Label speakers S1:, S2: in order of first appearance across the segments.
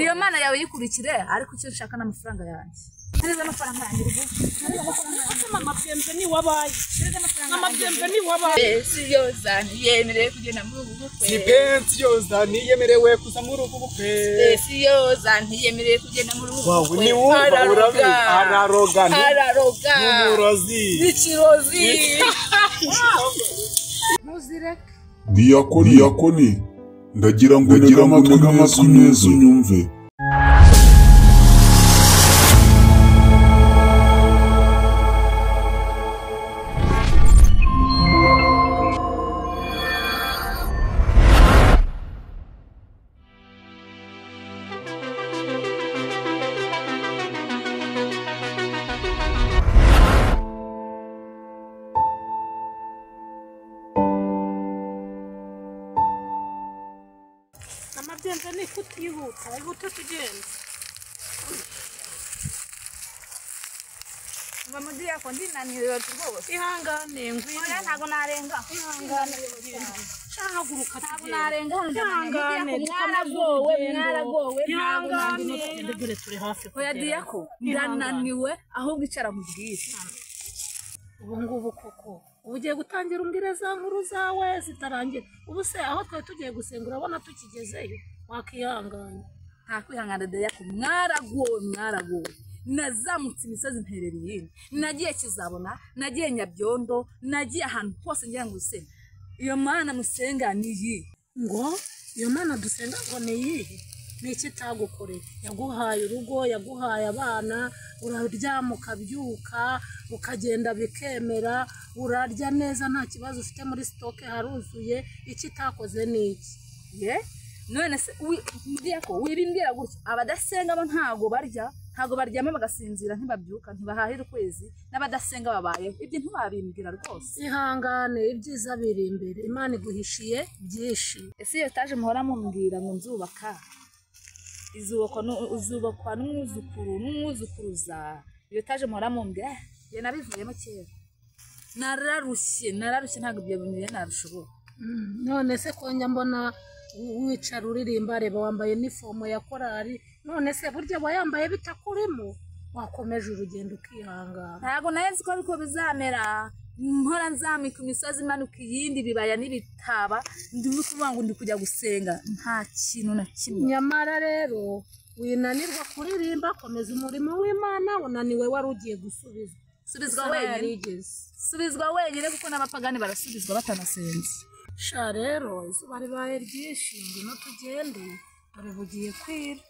S1: iyo mana yawe yikurikire ariko icyo nshaka n'amafaranga yanjye neza amafaranga yanjye
S2: mama byembe ni wabaye mama byembe ni wabaye
S1: si yoza niyemereye kugenda muri ubu bukwe
S3: si pensi yoza niyemerewe kuza muri ubu bukwe
S1: si yoza niyemereye kugenda muri ubu bukwe
S3: ni wumva urabizi araroga n'umurozi
S1: n'ikirozi muzireke
S4: Diyakoni ndagira ngo ntege amatwi neza unyumve
S2: amabyembe ni kutihuta ihute tugende
S1: mama Diyako ndinaniwe rwose
S2: ihangane ngwino
S1: ntago narenga
S2: ihangane shahaguruka
S1: ntago narenga
S2: ihangane
S1: mwaragowe
S2: ihangane dore turi hafi
S1: oya Diyako ndananiwe ahubwo icara nkubwire
S2: ubu ngubu koko ugiye gutangira umbwire za nkuru zawe zitarangira ubu se aho twari tugiye gusenga urabona tukigezeyo wakihangana
S1: nta kwihangana Diyako mwaragowe nazamutse imisozi mperereye nagiye Kizabona nagiye Nyabyondo nagiye ahantu hose ngira ngo usenga iyo mana musenga niyi
S2: ngo iyo mana dusenga ngo niyihe niki tagukoreye yaguhaye urugo yaguhaye abana uraryama ukabyuka ukagenda bikemera urarya neza nta kibazo ufite muri stoke haruzuye iki takoze niki
S1: ye none se Diyako wibimbwira gutya abadasenga bo ntago baryama bagasinzira ntibabyuka ntibahahira ukwezi n'abadasenga babayeho ibyo ntibabimbwira rwose
S2: ihangane ibyiza biri imbere imana iguhishiye byinshi
S1: ese iyo taje muhora mumbwira ngo nzubaka uzubakwa n'umwuzukuruza iyo taje muhora mumbwira ye nabivuyemo kera nararushye ntabwo ibyo bintu narushobora
S2: none se ko njya mbona wicara uririmba reba wambaye nifomo ya korari none se burya wayambaye bitakurimo wakomeje urugendo ukihangana
S1: ntago nayenzi ko biko bizamera mpora nzamika imisozi imanuka iyindi bibaya n'ibitaba ndi kuvuga ngo ndi kujya gusenga nta kintu na kimwe
S2: nyamara rero winanirwa kuririmba komeza umurimo w'Imana unaniwe wari ugiye
S1: subizwa wenyine kuko n'abapagani barasubizwa batanasenze
S2: sha rero izuba ribaye ryinshi ngino tugende dore bugiye kwira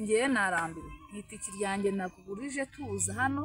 S1: ngiye narambiwe nk'itiki ryanjye nakugurije tuza hano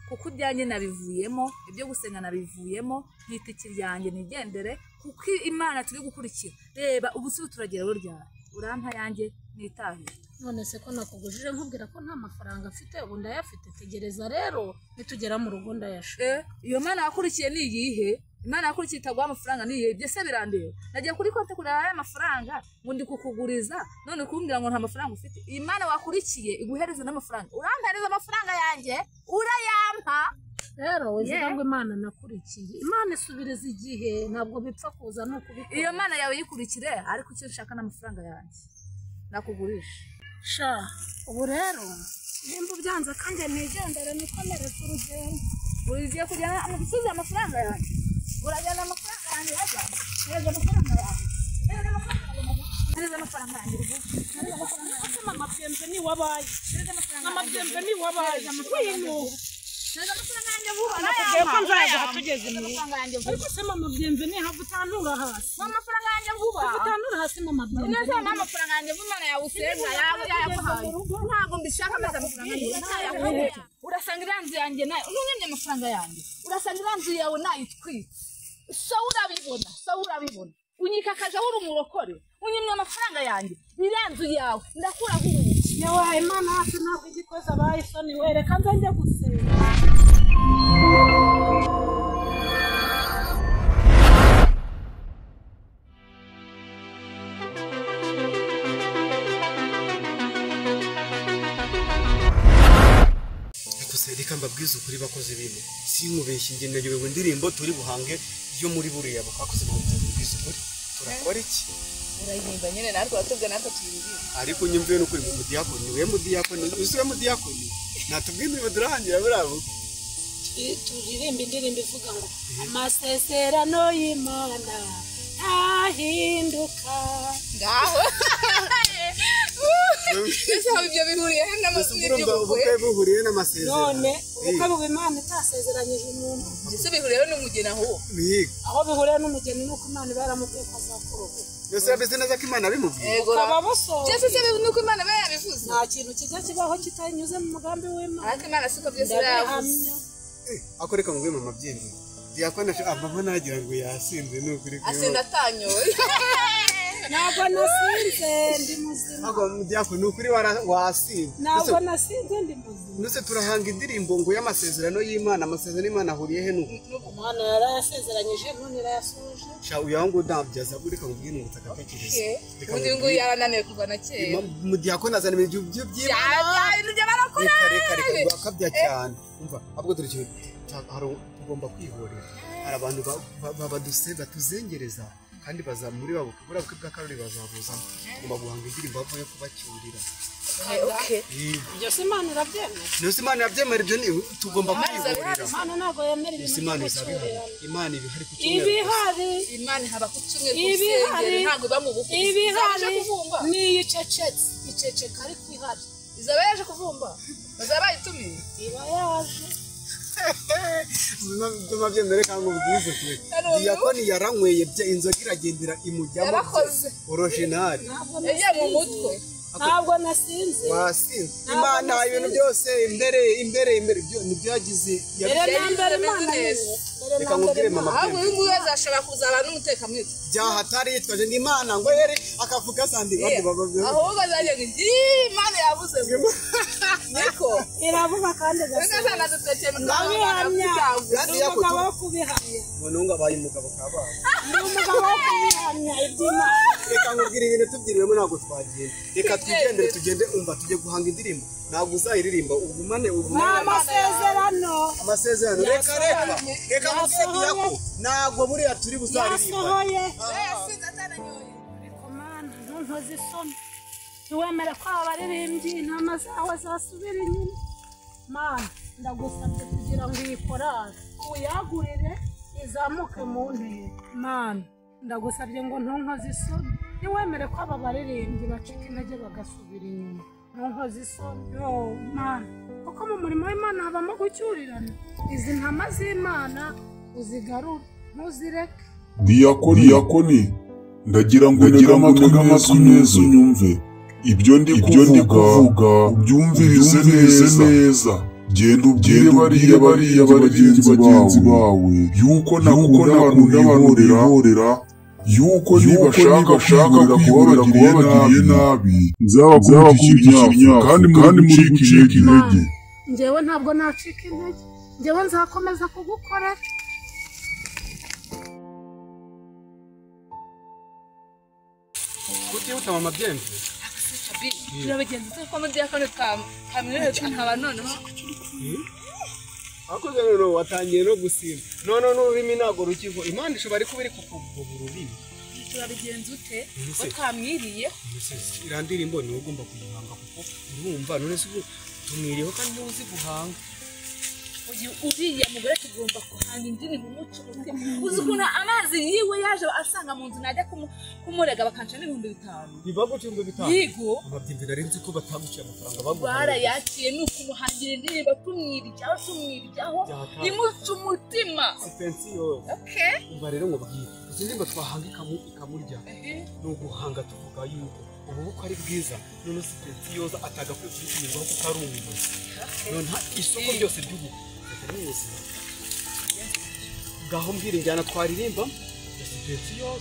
S1: kuko ibyanjye nabivuyemo ibyo gusenga nabivuyemo nk'itiki ryanjye nigendere kuko Imana turi gukurikira reba ubusibu turagera ryari urampa yanjye nitahira
S2: none se ko nakugujije nkubwira ko nta mafaranga afite ubu ndayafite tegereza rero nitugera mu rugo ndayashe
S1: iyo Mana yakurikiye ni iyihe Imana yakurikiye itagwa amafaranga ni iyihe byese birandeba nagiye kuri konte kureba aya mafaranga ngo ndi kukuguriza none kumbwira ngo nta mafaranga ufite Imana wakurikiye iguhereza n'amafaranga urampereza amafaranga yanjye urayampa
S2: rero uziga ngo Imana nakurikiye Imana isubiriza igihe ntabwo bipfa kuza no kubikora
S1: iyo Mana yawe yikurikire ariko icyo nshaka n'amafaranga yanjye nakugurisha
S2: sha ubu rero nimba byanze kandi nigendere nikomereza urugendo
S1: ugiye kujyana gusubiza amafaranga yanjye urajyana amafaranga yanjye hereza amafaranga yanjye hereza amafaranga yanjye
S2: mama byembe ni wabaye mama byembe ni wabaye
S1: hereza amafaranga yanjye vuba
S2: nakubwiye ko nzaza tugeze mu rugo ariko se mama byembe ni hagutanura hasi
S1: amafaranga yanjye vuba
S2: hagutanura hasi mama byembe
S1: neza amafaranga yanjye vuba Imana yawusenga yaguhaye ntabwo mbishaka amaze amafaranga yanjye urasanga iranzu yanjye nayo ntunyemye amafaranga yanjye urasanga iranzu yawe nayitwitse so urabibona unyika akaja uri umurokore unyemye amafaranga yanjye iranzu yawe ndakuraho ubuki
S2: yawe Imana hasi ntabwo igikoza abaye isoni wereka nze njye gusenga
S3: reka mbabwize ukuri bakoze ibintu sinkubeshye njye nayobewe indirimbo turi buhange yo muri buriya bakoze mu bwiza ukuri turakora iki
S1: turayimba nyene natwe batubwe natwe tuyiririmba
S3: ariko nyumve no kuri mu diakoni we mu diakoni usuye mu diakoni natubwinde badurangira burabo
S2: turirimba indirimbo ivuga ngo amasezerano y'Imana ntahinduka
S1: ngaho ese aho ibyo bihuriye
S3: ubukwe buhuriye n'amasezerano
S2: none uko abo Imana itasezeranyije umuntu
S1: ese bihuriye n'umugeni aho
S2: aho bihuriye n'umugeni nuko Imana baramubwiye ko azakora ubukwe
S3: yose yabize neza ko Imana bimubwiye
S2: ukaba busohoye
S1: ese nuko Imana yabivuze
S2: nta kintu kijya kibaho kitanyuze mu mugambi w'Imana
S1: ariko Imana siko byose yavuze
S3: akoreka mu mama byindi diakoni amama nagira ngo yasinze n'ukuri
S1: asinda atanyoye
S2: ntabwo nasinze ndi muzima
S3: ntabwo diakoni n'ukuri wasinze
S2: ntabwo nasinze ndi muzima
S3: nuse turahanga indirimbo ngo y'amasezerano y'Imana amasezerano y'Imana ahuriye he nuko
S2: Imana yarayasezeranyije none irayasoje
S3: sha uyango ndabyaza bureka ngubwire ngo utakatekereza
S1: undi ngo yarananiye kuva na kera
S3: mu diakoni azana ibyo by'Imana reka akabya cyane umva ahubwo dore cyo tugomba kwihorera hari abantu batuzengereza kandi bazamuri babo kubura bwa Karoli bazabuzana ngomba guhanga indirimbo bavuye kubacyurira
S1: okay
S2: ibyo se Imana irabyemera
S3: nose Imana yabyemera ibyo ni tugomba kwihorera
S2: Imana ntago yemera ibintu
S3: Imana izabihari Imana ibihari ku cyumweru
S2: ibihari
S1: Imana haba ku cyumweru gusengera ntago iba mu bukwe
S2: ibihari ni iceceka ariko ihari
S1: izaba yaje kuvumba bazaba bayitumiye
S2: iba yaje
S3: Tuma byemere kango bwize kwe diakoni yaranyweye bya inzoga iragendera imujyamo original
S1: yaje mu mutwe
S2: ntabwo nasinze
S3: wasinze Imana ibintu byose imbere byo nibyagize
S2: mbere Imana
S3: reka ngubwire mama
S1: ahubwo uyu nguyu azashobora kuzaba n'umuteka mwitwa
S3: byahatari yitwaje ngo Imana ngo yere akavuga sandi babo
S1: ahubwo azajya ngo Imana yavuze ngo niko
S2: iravuga kandi
S1: gasana dutekeye mu
S2: nabihamya umugabo wo kubihamya
S3: mununga baye umugabo kabana
S2: ni umugabo wo kubihamya iby'Imana
S3: reka ngubwire ibintu tubyiriwemo ntabwo twagiye reka twigendere tugende umva tujye guhanga indirimbo ntabwo uzayiririmba ugumane amasezerano reka mubwire yako ntabwo buriya turi buzaririmba
S2: ariko Mana ntunkoze isoni ntiwemere ko abaririmbyi intama zawe zasubira inyuma Mana ndagusabye kugira ngo iyi korali uyagurire izamuke mu ntera Mana ndagusabye ngo ntunkoze isoni ntiwemere ko aba baririmbyi bacika intege bagasubira inyuma ntunkoze isoni Mana kuko mu murimo w'Imana habamo gucyurirana izi ntama z'Imana uzigarure ntuzireke
S4: diakoni ndagira ngo amatwi neza unyumve ibyo ndi kuvuga ubyumvirize neza genda ubwire bariya bagenzi bawe yuko nakunda abantu bihorera yuko nibashaka kubabagiriye nabi nzabakubitira imyaka kandi muri gucika intege
S2: njyewe ntabwo nacika intege njyewe nzakomeza kugukorera
S3: kutihuta mama byemve
S1: turabagenzi ko mu diakoni kamwe akaba noneho
S3: akoze rero watangiye no gusimba none n'ururimi ntago rukivo Imana ishobora kuba iri kukuvura ururimi
S1: turabigenza ute batamwiriye
S3: irandirimbo ni ugomba kuyihanga kuko urumva none se tumwiriyeho kandi niwe uzi guhanga
S1: uriya mugore tugomba kuhanga indirimbo umuco umutima uzi ukuntu amazi yiwe yaje asanga mu nzu najya kumurega bakanca n'ibihumbi 5
S3: bibagucimbe 5
S1: yigo
S3: ababyimbi nari nzi ko bataguciye amafaranga baguha
S1: barayakiye nuko umuhangira indirimbo tumwiryaho imuca umutima
S3: suspension
S1: okay
S3: umva rero ngo bwire izi ndirimbo twahanga ikamurya no guhanga tuvuga yuko ubu ko ari bwiza none suspension atagakwiye kuyikinirwaho kuko ari umuyobozi none isoko ryose ry'ubu gaho mbwira injyana twaririmba suspension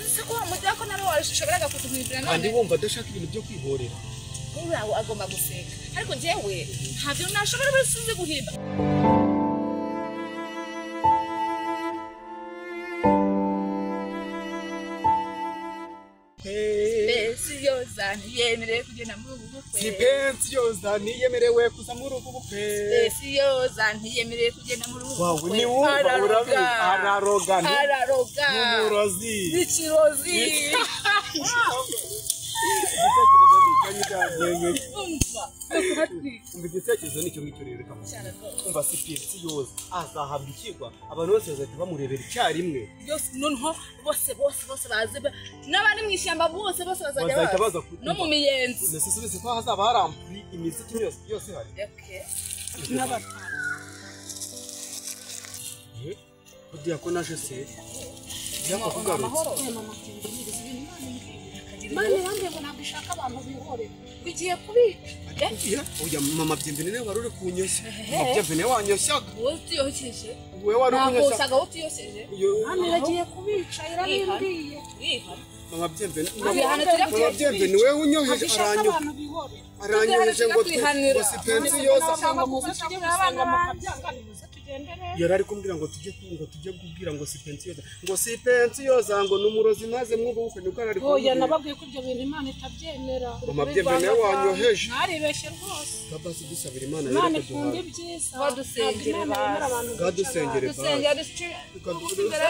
S1: nse ko mujya ko naro washobora kutumwibira none
S3: kandi wumva adashaka ibintu byo kwihorera
S1: urawo agomba guseka ariko njyewe ntabyo nashobora bisize guhimba Speciosa ntiyemerewe kugenda muri ubu bukwe.
S3: Sipensiyoza niyemerewe kuza muri ubu bukwe.
S1: Sipensiyoza ntiyemerewe kugenda muri ubu
S3: Wawe
S1: bukwe.
S3: ni wumva urabizi araroga n'umurozi
S1: n'ikirozi.
S3: igitekerezo nicyo ngicyo rero reka umva sipensiyoza azahabwa ikigwa abantu bose bazahita bamurebera icyarimwe
S1: noneho bose baze n'abari mu ishyamba bose bazajya baza no mu miyenzi.
S3: nasubize ko hazaba harampuri imiziki yose hari kugira ko naje se
S2: Mani yambwiye ngo ntabwo ishaka abantu bihorera bigiye kubica.
S3: oya mama byemvene niwe wari uri kunyoshya mama byemvene wanyoshyaga
S1: wowe utiyoshyeje
S3: wowe wari kunyoshya
S1: ntabwo utiyoshyeje.
S2: Mani yagiye kubica irabimbwiye.
S3: mama byemvene
S2: Ntabwo
S3: niwe unyoheje
S2: ishaka abantu bihorera.
S3: aranyoheje ngo sipensiyoza yari ari kumbwira ngo tujye kubwira ngo sipensiyoza ngo n'umurozi maze mwubu bukwe nibwo ari
S2: kumbwira. Oya nababwiye ko ibyo bintu Imana itabyemera.
S3: mama byemvene wanyoheje
S2: naribeshye rwose.
S3: kabasi dusabira Imana
S2: Imana ikunda ibyiza.
S1: badusengere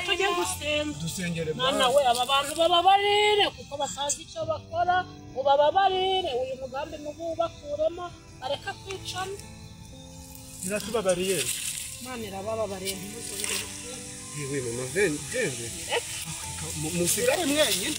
S2: tujye gusenga.
S3: dusengere
S2: Mana we aba bantu bababarire kuko batazi icyo bakora. Ubababarire uyu mugambi mubi ubakuremo bareka kwicana.
S3: iratubabariye
S2: Imana irabababariye.
S3: mama byemvene musigare mwenyine